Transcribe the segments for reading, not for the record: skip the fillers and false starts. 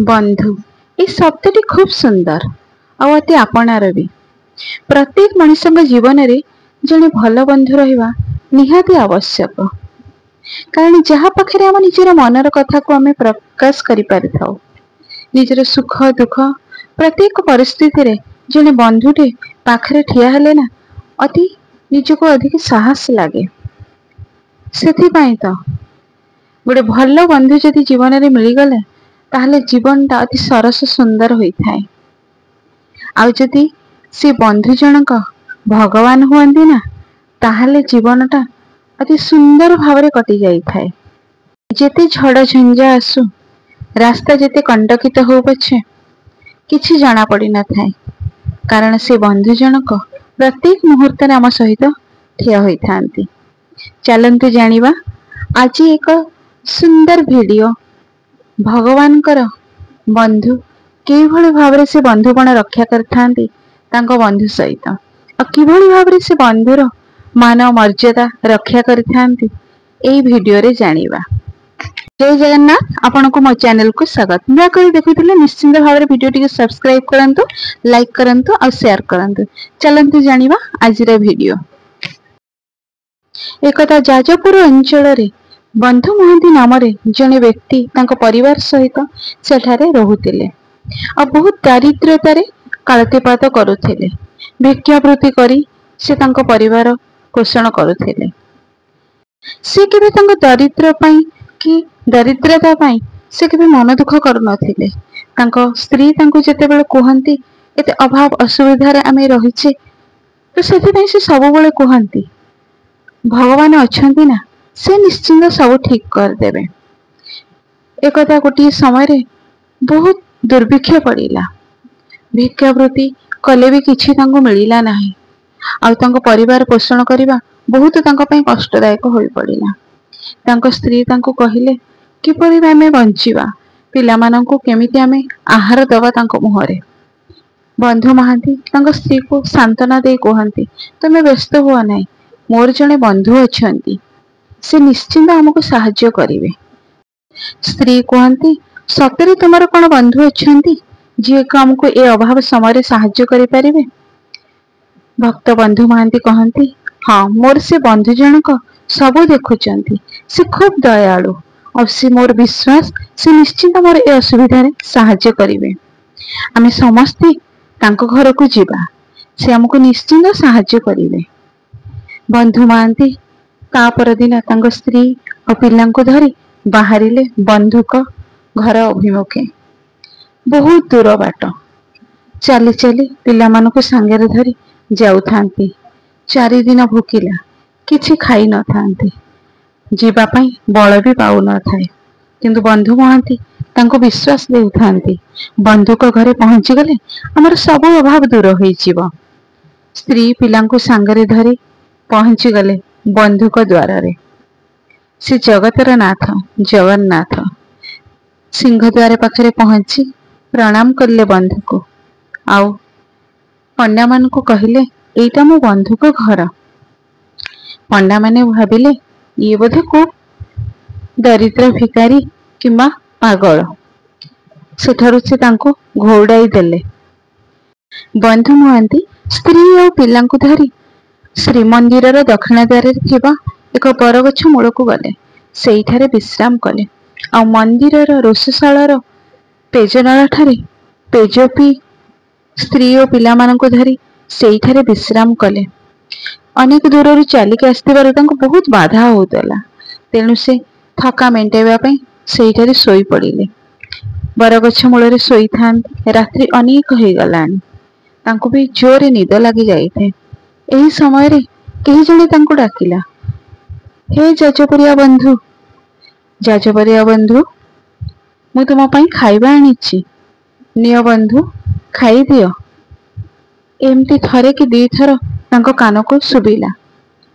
बंधु ये शब्दटी खूब सुंदर और अति आपणार भी। प्रत्येक मनुष्य जीवन में जड़े भल बंधु रहा निहाती आवश्यक। कारण जहाँ पाखे आम निजर मनर कथा को आम प्रकाश कर निजर सुख दुख प्रत्येक परिस्थिति रे जड़े बंधुटे पाखरे ठिया हेले ना अति निजको अधिक साहस लगे। से तो गोटे भल बंधु जदि जीवन में मिलगले ताहले जीवनटा अति सरस सुंदर होता है। आदि से बंधु जनक भगवान हुआ ना ताहले जीवनटा अति सुंदर भाव कटि जाए। जेते झड़ झंझा आसु रास्ता जेते कंटकित हो पछे किछि जाना पड़ी न थाए। कारण से बंधु जनक प्रत्येक मुहूर्त आम सहित ठिया होई थांती। चलंतु जानिबा आज एक सुंदर वीडियो भगवान कर बंधु कि भाव से बंधुपण रक्षा करथांती तांको बंधु सहित और किभली भाव से बंधुर मान मर्यादा रक्षा करथांती एई वीडियो रे जानिबा। जय जगन्नाथ, आपन को मो चैनल को स्वागत। नया करी देखुथिले निश्चिंत भाव रे वीडियो टिके सब्सक्राइब करंतु, लाइक करंतु और शेयर करंतु। चलंतु जानिबा आज रे वीडियो। एकता जाजपुर अंचल रे बंधु महांती नाम रे जने व्यक्ति तांको परिवार सहित सेठारे रहुतिले और बहुत दारिद्र्यता रे कालतिपात करुथिले। भिक्षावृत्ति करी से तांको परिवार पोषण करुथिले। से केबे तांको दारिद्र्य पई कि दारिद्र्यता पई से केबे मन दुख करू नथिले। तांको स्त्री तांको जेतेबेले कहंती एते अभाव असुविधा रे आमे रहिछे तो सेति पई से सब बेले कहंती भगवान अछंती ना से निश्चिंत सब ठीक कर देबे। एकता गोटे समय रे बहुत दुर्भिक्ष पड़िला। भिक्षावृत्ति कले भी किछि तांको मिलिला नाही आ तांको परिवार पोषण करिबा बहुत तांको पई कष्टदायक होई पड़िला। तांको स्त्री तांको कहिले किपरि आमे बंचिबा, पिलामानंको केमिति आमे आहार दवा तांको मुहरे। बंधु महांती तांको स्त्री को सांत्वना दे कहंती तमे व्यस्त हुआ नाही, मोर जने बंधु अछंती से निश्चिंत हमको साहाय्य करिवे। स्त्री कहंती सतरे तुमर कोन बंधु अछंती जे हमको ए अभाव समय रे साहाय्य करि परिबे। भक्त बंधु महांती कहंती हाँ मोर से बंधु जनक सब देखुचंती, से खूब दयालु और से मोर विश्वास से निश्चिंत मोर ए असुविधा रे साहाय्य करिवे। आमे समस्ते तांको घर को जीवा, से हमको निश्चिंत साहाय्य करिवे। बंधु महांती ता परदिन तांको स्त्री और पिलांको धरी बाहरिले बंधुक घर अभिमुखे। बहुत दूर बाट चली चली पिलामानको सांगरे धरी जाउथांती। 4 दिन भूकिला किछि खाई न थांती, जीवा पई बळ भी पाउ न थाए, किंतु बंधु महांती तांको विश्वास देउथांती बंधुक घरे पहुंची गले हमर सब अभाव दूर होई जीव। स्त्री पिलांको सांगरे धरी पहुंची गले बंधुक द्वार रे। से जगतर नाथ जगन्नाथ सिंहद्वार पाखरे पहुंची प्रणाम करले बंधु को। आउ पंडा मान को कहिले एटा मो बंधु को घर। पंडा माने भाबिले ये बोधे को दरिद्र भिकारी किंबा पागल। सेठारु से तांको घोड़ाई देले। बंधु महांती स्त्री और पिलांको धरी श्रीमंदिर दक्षिण द्वार थिबा एक बरगछ मूल को गले। सेठारे विश्राम कले आ मंदिर रोषशालार पेजनाला ठारे पेज पी स्त्री और पिला मानको धरी सेठारे विश्राम कले। अनेक दूर चलिक आसथिबारु तांको बहुत बाधा होतला, तेणु से थका मेंटेबा पई सेठारे सोई पड़िले। बरगछ मूल सोई थांती। रात्रि अनेक हो गलानी, तांको भी जोरे निद लगी जाइथे। एही समय रे केही जणे तांको डाकिला, हे जाजपुरिया बंधु, जाजपुरिया बंधु मु तुम पई खाइबा आनिछि, नियो बंधु खाई दियो। एमती थरे कि दी थर तांको कान को सुबिला।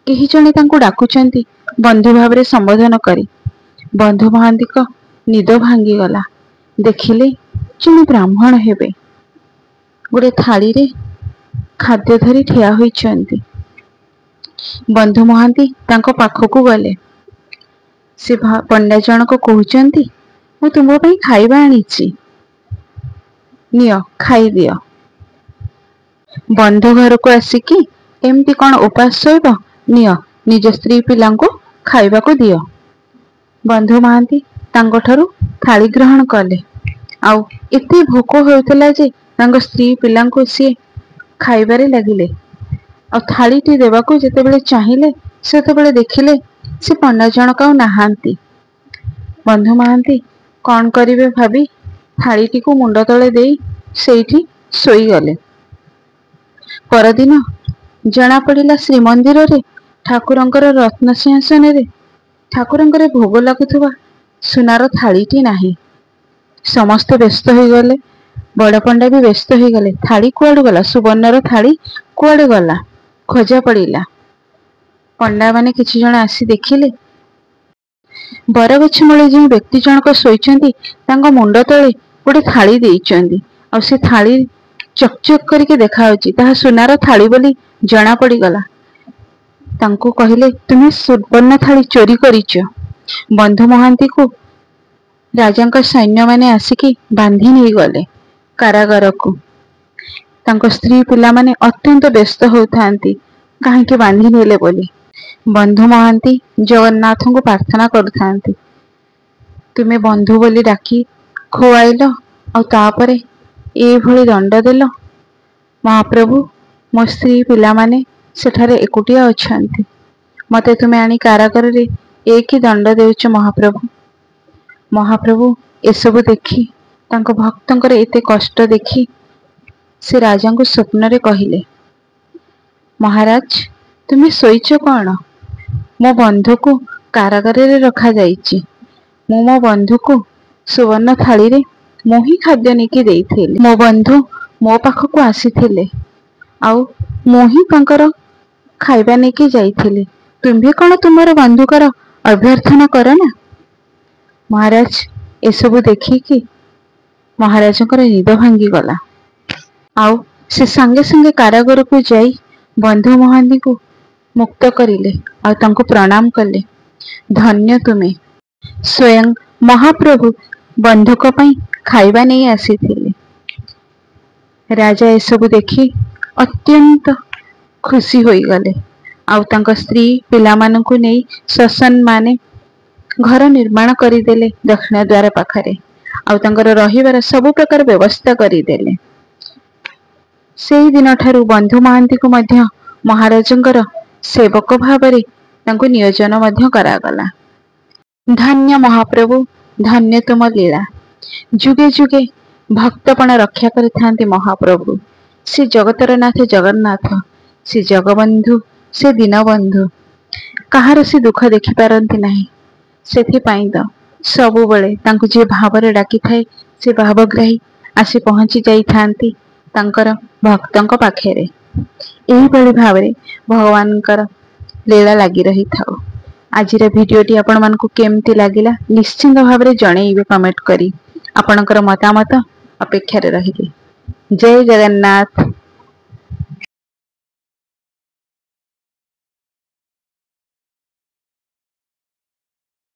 केही जणे तांको डाकुचंती बंधु भाव रे संबोधन करी। बंधु महांती को निद भांगी गला। देखिले जणे ब्राह्मण हेबे गोटे थाली रे खाद्य धरी ठिया होइचंती। बंधु महांती तांको पाखकू गले। से पंडा जनक कहउचंती मु तुम पई खाइबा आनिछि, ନିଅ ଖାଇଦିଅ। ବନ୍ଧୁ ଘରକୁ ଆସିକି ଏମିତି କଣ ଉପାସ ଶୋଇବ? ନିଅ ନିଜ ସ୍ତ୍ରୀ ପିଲାଙ୍କୁ ଖାଇବାକୁ ଦିଅ। ବନ୍ଧୁ ମହାନ୍ତି ତାଙ୍କଠାରୁ ଥାଳି ଗ୍ରହଣ କଲେ। ଆଉ ଏତେ ଭୋକ ହେଉଥିଲା ଯେ ତାଙ୍କ ସ୍ତ୍ରୀ ପିଲାଙ୍କୁ ସିଏ ଖାଇବାରେ ଲାଗିଲେ। ଆଉ ଥାଳିଟି ଦେବାକୁ ଯେତେବେଳେ ଚାହିଁଲେ ସେତେବେଳେ ଦେଖିଲେ ସେ ପଣ୍ଡା ଜଣକ ଆଉ ନାହାନ୍ତି। ବନ୍ଧୁ ମହାନ୍ତି କଣ କରିବେ ଭାବି ଥାଳିଟିକୁ ମୁଣ୍ଡ ତଳେ ଦେଇ ସେଇଠି ଶୋଇଗଲେ। ପରଦିନ ଜଣା ପଡ଼ିଲା ଶ୍ରୀମନ୍ଦିରରେ ଠାକୁରଙ୍କର ରତ୍ନସିଂହାସନରେ ଠାକୁରଙ୍କର ଭୋଗ ଲାଗୁଥିବା ସୁନାର ଥାଳିଟି ନାହିଁ। ସମସ୍ତେ ବ୍ୟସ୍ତ ହୋଇଗଲେ। ବଡ଼ ପଣ୍ଡା ବି ବ୍ୟସ୍ତ ହୋଇଗଲେ। ଥାଳି କୁଆଡ଼େ ଗଲା? ସୁବର୍ଣ୍ଣର ଥାଳି କୁଆଡ଼େ ଗଲା? ଖୋଜା ପଡ଼ିଲା। ପଣ୍ଡାମାନେ କିଛି ଜଣ ଆସି ଦେଖିଲେ ବରଗଛ ମୂଳେ ଯେଉଁ ବ୍ୟକ୍ତି ଜଣକ ଶୋଇଛନ୍ତି ତାଙ୍କ ମୁଣ୍ଡ ତଳେ ଗୋଟେ ଥାଳି ଦେଇଛନ୍ତି। ଆଉ ସେ ଥାଳି ଚକଚକ କରିକି ଦେଖାଯାଉଛି। ତାହା ସୁନାର ଥାଳି ବୋଲି ଜଣା ପଡ଼ିଗଲା। ତାଙ୍କୁ କହିଲେ, ତୁମେ ସୁବର୍ଣ୍ଣ ଥାଳି ଚୋରି କରିଛ। ବନ୍ଧୁ ମହାନ୍ତିକୁ ରାଜାଙ୍କ ସୈନ୍ୟମାନେ ଆସିକି ବାନ୍ଧି ନେଇଗଲେ କାରାଗାରକୁ। ତାଙ୍କ ସ୍ତ୍ରୀ ପିଲାମାନେ ଅତ୍ୟନ୍ତ ବ୍ୟସ୍ତ ହେଉଥାନ୍ତି କାହିଁକି ବାନ୍ଧି ନେଲେ ବୋଲି। ବନ୍ଧୁ ମହାନ୍ତି ଜଗନ୍ନାଥଙ୍କୁ ପ୍ରାର୍ଥନା କରୁଥାନ୍ତି, ତୁମେ ବନ୍ଧୁ ବୋଲି ଡାକି ଖୁଆଇଲ ଆଉ ତାପରେ ଏଇଭଳି ଦଣ୍ଡ ଦେଲ। ମହାପ୍ରଭୁ, ମୋ ସ୍ତ୍ରୀ ପିଲାମାନେ ସେଠାରେ ଏକୁଟିଆ ଅଛନ୍ତି। ମତେ ତୁମେ ଆଣି କାରାଗାରରେ ଏ କି ଦଣ୍ଡ ଦେଉଛ ମହାପ୍ରଭୁ। ମହାପ୍ରଭୁ ଏସବୁ ଦେଖି ତାଙ୍କ ଭକ୍ତଙ୍କର ଏତେ କଷ୍ଟ ଦେଖି ସେ ରାଜାଙ୍କୁ ସ୍ୱପ୍ନରେ କହିଲେ, ମହାରାଜ ତୁମେ ଶୋଇଛ କଣ? ମୋ ବନ୍ଧୁକୁ କାରାଗାରରେ ରଖାଯାଇଛି। ମୁଁ ମୋ ବନ୍ଧୁକୁ ସୁବର୍ଣ୍ଣ ଥାଳିରେ ମୁଁ ହିଁ ଖାଦ୍ୟ ନେଇକି ଦେଇଥିଲି। ମୋ ବନ୍ଧୁ ମୋ ପାଖକୁ ଆସିଥିଲେ ଆଉ ମୁଁ ହିଁ ତାଙ୍କର ଖାଇବା ନେଇକି ଯାଇଥିଲି। ତୁମ୍ଭେ କଣ ତୁମର ବନ୍ଧୁଙ୍କର ଅଭ୍ୟର୍ଥନା କର ନା? ମହାରାଜ ଏସବୁ ଦେଖିକି ମହାରାଜଙ୍କର ନିଦ ଭାଙ୍ଗିଗଲା। ଆଉ ସେ ସାଙ୍ଗେ ସାଙ୍ଗେ କାରାଗାରକୁ ଯାଇ ବନ୍ଧୁ ମହାନ୍ତିଙ୍କୁ ମୁକ୍ତ କରିଲେ ଆଉ ତାଙ୍କୁ ପ୍ରଣାମ କଲେ। ଧନ୍ୟ ତୁମେ। ସ୍ୱୟଂ ମହାପ୍ରଭୁ ବନ୍ଧୁଙ୍କ ପାଇଁ ଖାଇବା ନେଇ ଆସିଥିଲେ। ରାଜା ଏସବୁ ଦେଖି ଅତ୍ୟନ୍ତ ଖୁସି ହୋଇଗଲେ ଆଉ ତାଙ୍କ ସ୍ତ୍ରୀ ପିଲାମାନଙ୍କୁ ନେଇ ସସନ୍ମାନେ ଘର ନିର୍ମାଣ କରିଦେଲେ ଦକ୍ଷିଣ ଦ୍ୱାର ପାଖରେ। ଆଉ ତାଙ୍କର ରହିବାର ସବୁ ପ୍ରକାର ବ୍ୟବସ୍ଥା କରିଦେଲେ। ସେଇ ଦିନଠାରୁ ବନ୍ଧୁ ମହାନ୍ତିଙ୍କୁ ମଧ୍ୟ ମହାରାଜଙ୍କର ସେବକ ଭାବରେ ତାଙ୍କୁ ନିୟୋଜନ ମଧ୍ୟ କରାଗଲା। ଧନ୍ୟ ମହାପ୍ରଭୁ, ଧନ୍ୟ ତୁମ ଲୀଳା। ଯୁଗେ ଯୁଗେ ଭକ୍ତପଣ ରକ୍ଷା କରିଥାନ୍ତି ମହାପ୍ରଭୁ। ସେ ଜଗତର ନାଥ ଜଗନ୍ନାଥ, ସେ ଜଗବନ୍ଧୁ, ସେ ଦୀନବନ୍ଧୁ। କାହାର ସେ ଦୁଃଖ ଦେଖିପାରନ୍ତି ନାହିଁ। ସେଥିପାଇଁ ତ ସବୁବେଳେ ତାଙ୍କୁ ଯିଏ ଭାବରେ ଡାକିଥାଏ ସେ ଭାବଗ୍ରାହୀ ଆସି ପହଞ୍ଚି ଯାଇଥାନ୍ତି ତାଙ୍କର ଭକ୍ତଙ୍କ ପାଖରେ। ଏହିଭଳି ଭାବରେ ଭଗବାନଙ୍କର ଲୀଳା ଲାଗି ରହିଥାଉ। ଆଜିର ଭିଡ଼ିଓଟି ଆପଣମାନଙ୍କୁ କେମିତି ଲାଗିଲା ନିଶ୍ଚିନ୍ତ ଭାବରେ ଜଣେଇବେ କମେଣ୍ଟ କରି। ଆପଣଙ୍କର ମତାମତ ଅପେକ୍ଷାରେ ରହିଲି। ଜୟ ଜଗନ୍ନାଥ।